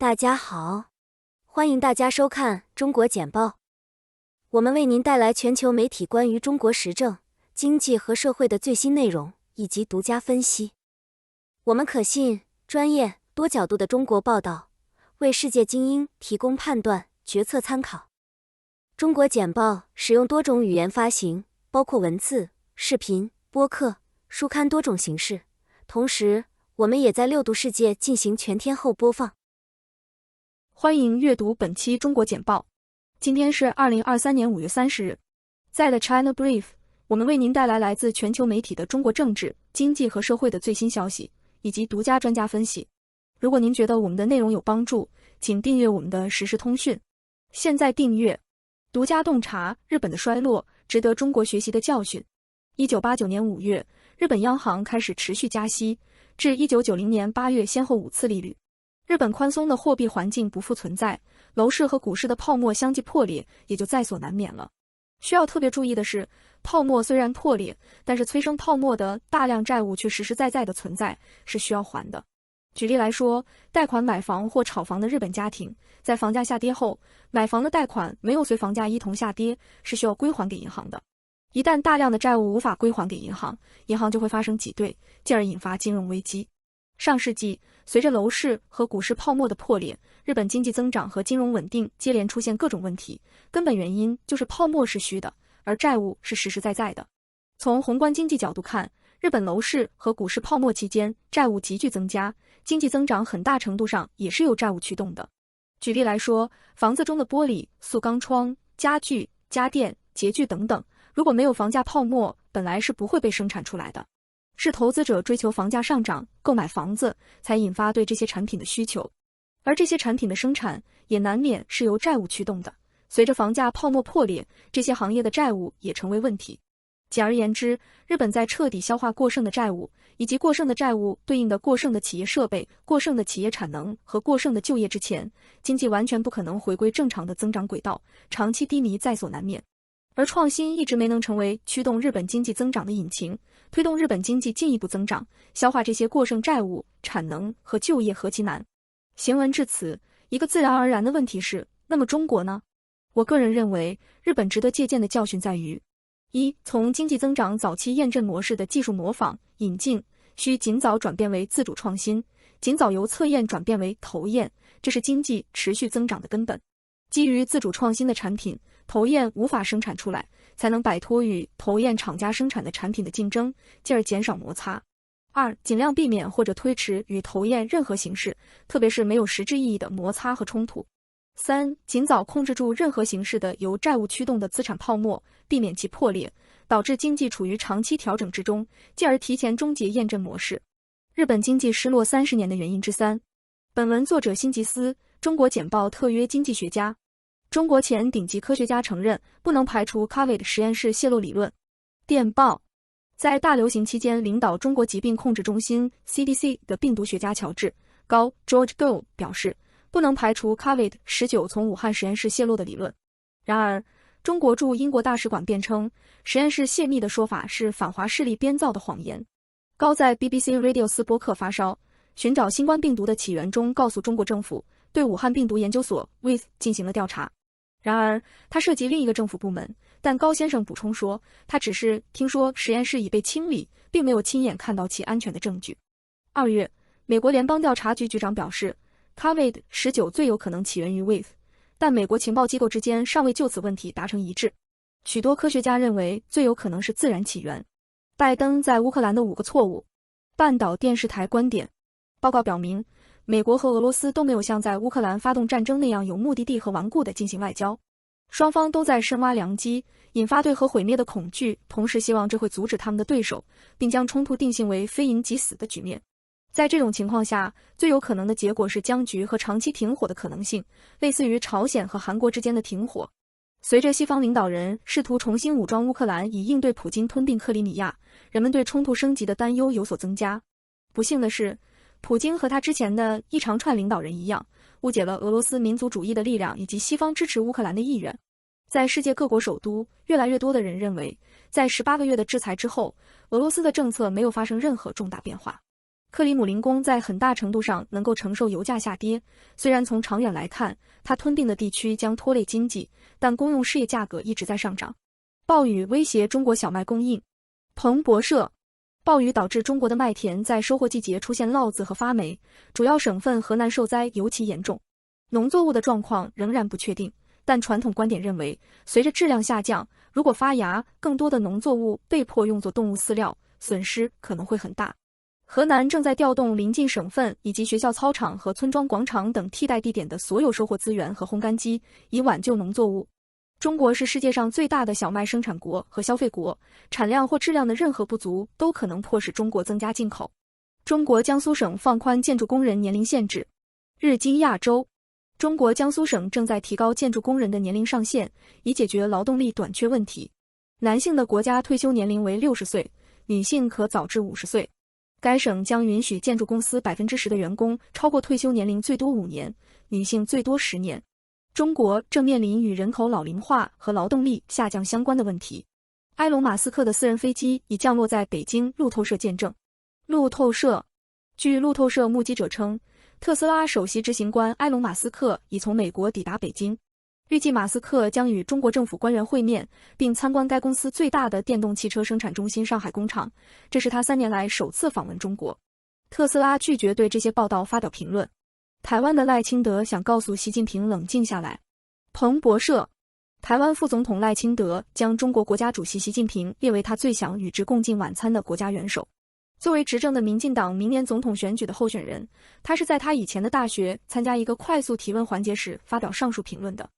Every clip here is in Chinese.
大家好，欢迎大家收看中国简报。我们为您带来全球媒体关于中国时政、经济和社会的最新内容以及独家分析。我们可信、专业、多角度的中国报道，为世界精英提供判断、决策参考。中国简报使用多种语言发行，包括文字、视频、播客、书刊多种形式。同时，我们也在6度世界进行全天候播放。欢迎阅读本期中国简报。今天是2023年5月30日，在 The China Brief， 我们为您带来来自全球媒体的中国政治、经济和社会的最新消息，以及独家专家分析。如果您觉得我们的内容有帮助，请订阅我们的实时通讯。现在订阅。独家洞察日本的衰落，值得中国学习的教训。1989年5月，日本央行开始持续加息，至1990年8月先后5次利率。日本宽松的货币环境不复存在，楼市和股市的泡沫相继破裂，也就在所难免了。需要特别注意的是，泡沫虽然破裂，但是催生泡沫的大量债务却实实在在的存在，是需要还的。举例来说，贷款买房或炒房的日本家庭，在房价下跌后，买房的贷款没有随房价一同下跌，是需要归还给银行的。一旦大量的债务无法归还给银行，银行就会发生挤兑，进而引发金融危机。上世纪，随着楼市和股市泡沫的破裂，日本经济增长和金融稳定接连出现各种问题，根本原因就是泡沫是虚的，而债务是实实在在的。从宏观经济角度看，日本楼市和股市泡沫期间，债务急剧增加，经济增长很大程度上也是由债务驱动的。举例来说，房子中的玻璃、塑钢窗、家具、家电、洁具等等，如果没有房价泡沫，本来是不会被生产出来的。是投资者追求房价上涨，购买房子，才引发对这些产品的需求。而这些产品的生产也难免是由债务驱动的。随着房价泡沫破裂，这些行业的债务也成为问题。简而言之，日本在彻底消化过剩的债务，以及过剩的债务对应的过剩的企业设备、过剩的企业产能和过剩的就业之前，经济完全不可能回归正常的增长轨道，长期低迷在所难免。而创新一直没能成为驱动日本经济增长的引擎，推动日本经济进一步增长，消化这些过剩债务、产能和就业何其难。行文至此，一个自然而然的问题是，那么中国呢？我个人认为，日本值得借鉴的教训在于：一、从经济增长早期验证模式的技术模仿、引进，需尽早转变为自主创新，尽早由测验转变为投验，这是经济持续增长的根本。基于自主创新的产品，投验无法生产出来，才能摆脱与投验厂家生产的产品的竞争，进而减少摩擦。二、尽量避免或者推迟与投验任何形式，特别是没有实质意义的摩擦和冲突。三、尽早控制住任何形式的由债务驱动的资产泡沫，避免其破裂，导致经济处于长期调整之中，进而提前终结验证模式。日本经济失落30年的原因之三。本文作者辛吉斯，中国简报特约经济学家。中国前顶级科学家承认，不能排除 COVID 实验室泄露理论。电报。在大流行期间领导中国疾病控制中心 CDC 的病毒学家乔治·高 George Go 表示，不能排除 COVID-19 从武汉实验室泄露的理论。然而，中国驻英国大使馆辩称，实验室泄密的说法是反华势力编造的谎言。高在 BBC Radio 4播客发烧，寻找新冠病毒的起源中告诉中国政府，对武汉病毒研究所 WITH 进行了调查。然而，他涉及另一个政府部门，但高先生补充说，他只是听说实验室已被清理，并没有亲眼看到其安全的证据。2月，美国联邦调查局局长表示 ，COVID-19 最有可能起源于 WITH， 但美国情报机构之间尚未就此问题达成一致。许多科学家认为最有可能是自然起源。拜登在乌克兰的5个错误。半岛电视台观点。报告表明，美国和俄罗斯都没有像在乌克兰发动战争那样有目的地和顽固地进行外交，双方都在深挖良机，引发对核毁灭的恐惧，同时希望这会阻止他们的对手，并将冲突定性为非赢即死的局面。在这种情况下，最有可能的结果是僵局和长期停火的可能性，类似于朝鲜和韩国之间的停火。随着西方领导人试图重新武装乌克兰以应对普京吞并克里米亚，人们对冲突升级的担忧有所增加。不幸的是，普京和他之前的一长串领导人一样，误解了俄罗斯民族主义的力量以及西方支持乌克兰的意愿。在世界各国首都，越来越多的人认为，在18个月的制裁之后，俄罗斯的政策没有发生任何重大变化。克里姆林宫在很大程度上能够承受油价下跌，虽然从长远来看，它吞并的地区将拖累经济，但公用事业价格一直在上涨。暴雨威胁中国小麦供应。彭博社，暴雨导致中国的麦田在收获季节出现涝子和发霉，主要省份河南受灾尤其严重。农作物的状况仍然不确定，但传统观点认为，随着质量下降，如果发芽，更多的农作物被迫用作动物饲料，损失可能会很大。河南正在调动邻近省份以及学校操场和村庄广场等替代地点的所有收获资源和烘干机，以挽救农作物。中国是世界上最大的小麦生产国和消费国，产量或质量的任何不足都可能迫使中国增加进口。中国江苏省放宽建筑工人年龄限制。日经亚洲，中国江苏省正在提高建筑工人的年龄上限，以解决劳动力短缺问题。男性的国家退休年龄为60岁，女性可早至50岁。该省将允许建筑公司10%的员工超过退休年龄最多5年，女性最多10年。中国正面临与人口老龄化和劳动力下降相关的问题。埃隆·马斯克的私人飞机已降落在北京，路透社见证。路透社，据路透社目击者称，特斯拉首席执行官埃隆·马斯克已从美国抵达北京。预计马斯克将与中国政府官员会面，并参观该公司最大的电动汽车生产中心上海工厂，这是他3年来首次访问中国。特斯拉拒绝对这些报道发表评论。台湾的赖清德想告诉习近平冷静下来。彭博社，台湾副总统赖清德将中国国家主席习近平列为他最想与之共进晚餐的国家元首。作为执政的民进党明年总统选举的候选人，他是在他以前的大学参加一个快速提问环节时发表上述评论的。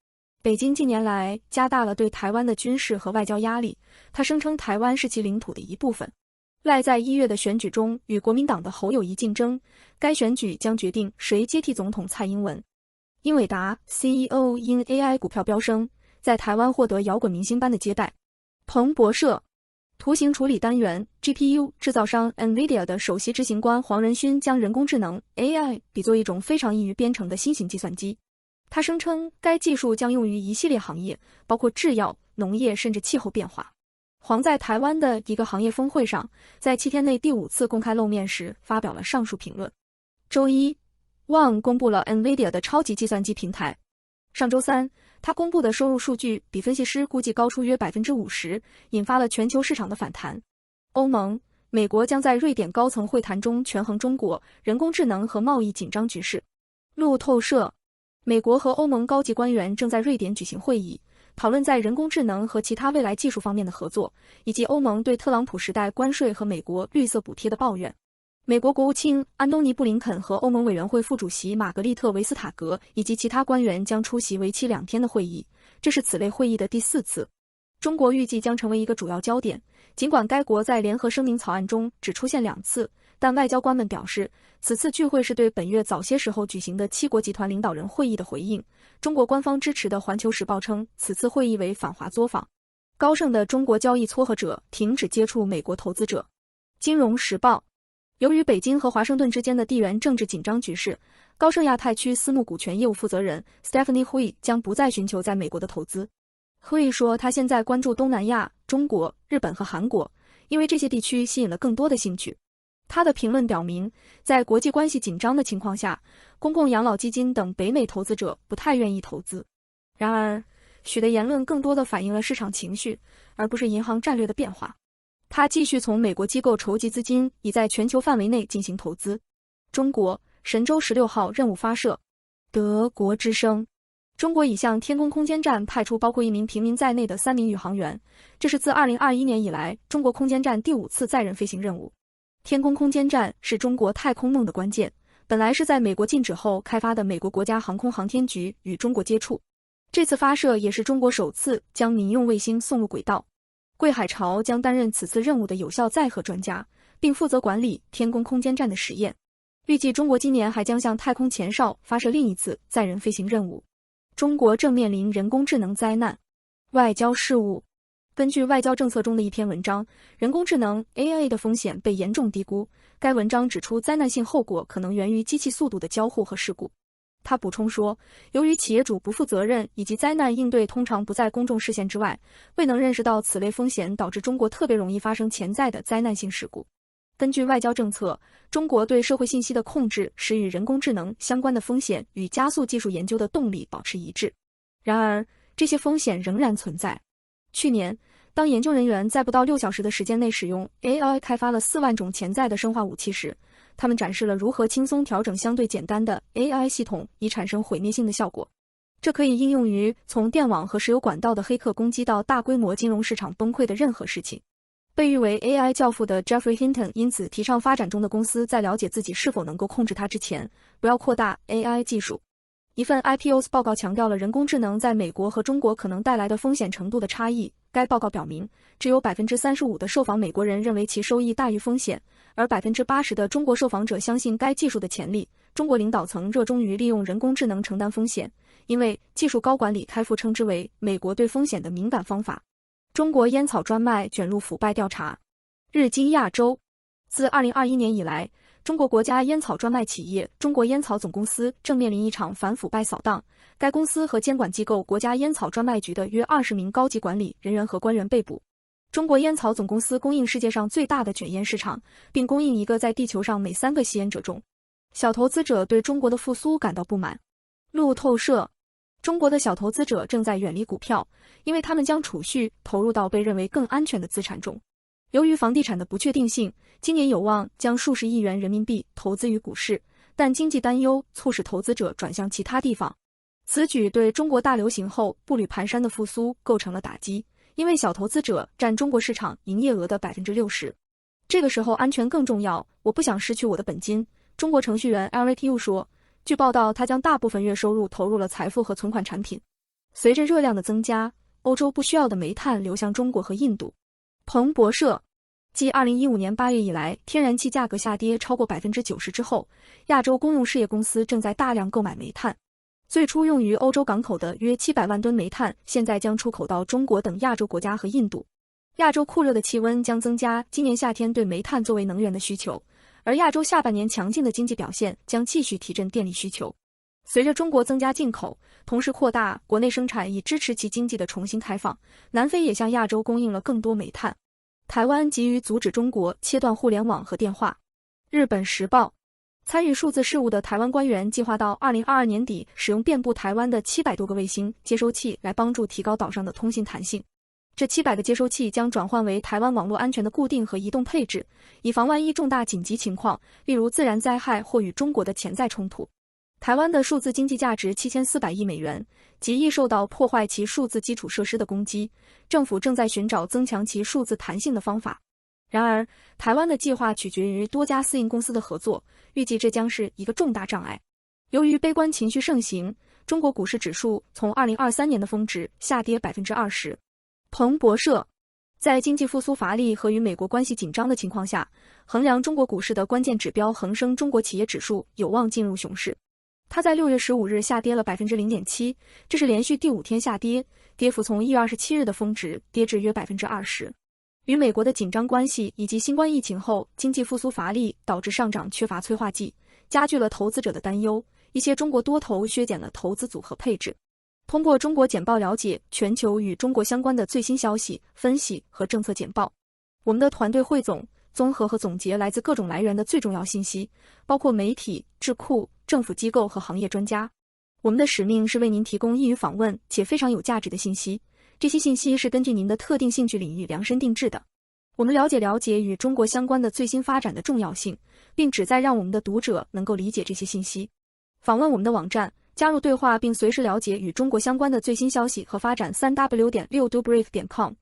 北京近年来加大了对台湾的军事和外交压力，他声称台湾是其领土的一部分。赖在1月的选举中与国民党的侯友宜竞争，该选举将决定谁接替总统蔡英文。英伟达 CEO 因 AI 股票飙升，在台湾获得摇滚明星般的接待。彭博社，图形处理单元 GPU 制造商 NVIDIA 的首席执行官黄仁勋将人工智能 AI 比作一种非常易于编程的新型计算机。他声称该技术将用于一系列行业，包括制药、农业甚至气候变化。黄在台湾的一个行业峰会上，在7天内第5次公开露面时发表了上述评论。周一 ，Wang 公布了 NVIDIA 的超级计算机平台。上周三，他公布的收入数据比分析师估计高出约50%，引发了全球市场的反弹。欧盟、美国将在瑞典高层会谈中权衡中国人工智能和贸易紧张局势。路透社，美国和欧盟高级官员正在瑞典举行会议，讨论在人工智能和其他未来技术方面的合作，以及欧盟对特朗普时代关税和美国绿色补贴的抱怨。美国国务卿安东尼·布林肯和欧盟委员会副主席玛格丽特·维斯塔格以及其他官员将出席为期2天的会议，这是此类会议的第4次。中国预计将成为一个主要焦点，尽管该国在联合声明草案中只出现2次，但外交官们表示，此次聚会是对本月早些时候举行的7国集团领导人会议的回应。中国官方支持的《环球时报》称，此次会议为反华作坊。高盛的中国交易撮合者停止接触美国投资者。金融时报，由于北京和华盛顿之间的地缘政治紧张局势，高盛亚太区私募股权业务负责人 Stephanie Hui 将不再寻求在美国的投资。Hui 说，他现在关注东南亚、中国、日本和韩国，因为这些地区吸引了更多的兴趣。他的评论表明，在国际关系紧张的情况下，公共养老基金等北美投资者不太愿意投资。然而，许的言论更多地反映了市场情绪，而不是银行战略的变化。他继续从美国机构筹集资金，以在全球范围内进行投资。中国神舟16号任务发射。德国之声，中国已向天宫空间站派出包括1名平民在内的3名宇航员，这是自2021年以来中国空间站第5次载人飞行任务。天宫空间站是中国太空梦的关键，本来是在美国禁止后开发的美国国家航空航天局与中国接触。这次发射也是中国首次将民用卫星送入轨道。桂海潮将担任此次任务的有效载荷专家，并负责管理天宫空间站的实验。预计中国今年还将向太空前哨发射另一次载人飞行任务。中国正面临人工智能灾难。外交事务，根据外交政策中的一篇文章，人工智能 AI 的风险被严重低估。该文章指出，灾难性后果可能源于机器速度的交互和事故。他补充说，由于企业主不负责任以及灾难应对通常不在公众视线之外，未能认识到此类风险导致中国特别容易发生潜在的灾难性事故。根据外交政策，中国对社会信息的控制使与人工智能相关的风险与加速技术研究的动力保持一致。然而，这些风险仍然存在。去年，当研究人员在不到6小时的时间内使用 AI 开发了4万种潜在的生化武器时，他们展示了如何轻松调整相对简单的 AI 系统以产生毁灭性的效果。这可以应用于从电网和石油管道的黑客攻击到大规模金融市场崩溃的任何事情。被誉为 AI 教父的 Geoffrey Hinton 因此提倡发展中的公司在了解自己是否能够控制它之前，不要扩大 AI 技术。一份 IPOs 报告强调了人工智能在美国和中国可能带来的风险程度的差异。该报告表明，只有 35% 的受访美国人认为其收益大于风险，而 80% 的中国受访者相信该技术的潜力。中国领导层热衷于利用人工智能承担风险，因为技术高管李开复称之为美国对风险的敏感方法。中国烟草专卖卷入腐败调查。日经亚洲，自2021年以来，中国国家烟草专卖企业中国烟草总公司正面临一场反腐败扫荡。该公司和监管机构国家烟草专卖局的约20名高级管理人员和官员被捕。中国烟草总公司供应世界上最大的卷烟市场，并供应一个在地球上每3个吸烟者中。小投资者对中国的复苏感到不满。路透社，中国的小投资者正在远离股票，因为他们将储蓄投入到被认为更安全的资产中。由于房地产的不确定性，今年有望将数十亿元人民币投资于股市，但经济担忧促使投资者转向其他地方。此举对中国大流行后步履蹒跚的复苏构成了打击，因为小投资者占中国市场营业额的 60%。这个时候安全更重要，我不想失去我的本金。中国程序员 Eric Yu 说，据报道，他将大部分月收入投入了财富和存款产品。随着热量的增加，欧洲不需要的煤炭流向中国和印度。彭博社，继2015年8月以来天然气价格下跌超过 90% 之后，亚洲公用事业公司正在大量购买煤炭。最初用于欧洲港口的约700万吨煤炭，现在将出口到中国等亚洲国家和印度。亚洲酷热的气温将增加今年夏天对煤炭作为能源的需求，而亚洲下半年强劲的经济表现将继续提振电力需求。随着中国增加进口，同时扩大国内生产以支持其经济的重新开放，南非也向亚洲供应了更多煤炭。台湾急于阻止中国切断互联网和电话。日本时报，参与数字事务的台湾官员计划到2022年底使用遍布台湾的700多个卫星接收器来帮助提高岛上的通信弹性。这700个接收器将转换为台湾网络安全的固定和移动配置，以防万一重大紧急情况，例如自然灾害或与中国的潜在冲突。台湾的数字经济价值7400亿美元，极易受到破坏其数字基础设施的攻击。政府正在寻找增强其数字弹性的方法。然而，台湾的计划取决于多家私营公司的合作，预计这将是一个重大障碍。由于悲观情绪盛行，中国股市指数从2023年的峰值下跌 20%。彭博社，在经济复苏乏力和与美国关系紧张的情况下，衡量中国股市的关键指标恒生中国企业指数有望进入熊市。它在6月15日下跌了 0.7%， 这是连续第5天下跌，跌幅从1月27日的峰值跌至约 20%。与美国的紧张关系以及新冠疫情后经济复苏乏力导致上涨缺乏催化剂，加剧了投资者的担忧。一些中国多头削减了投资组合配置。通过中国简报了解全球与中国相关的最新消息、分析和政策简报。我们的团队汇总、综合和总结来自各种来源的最重要信息，包括媒体、智库、政府机构和行业专家。我们的使命是为您提供易于访问且非常有价值的信息。这些信息是根据您的特定兴趣领域量身定制的。我们了解与中国相关的最新发展的重要性，并旨在让我们的读者能够理解这些信息。访问我们的网站，加入对话并随时了解与中国相关的最新消息和发展 3w.6dubrief.com。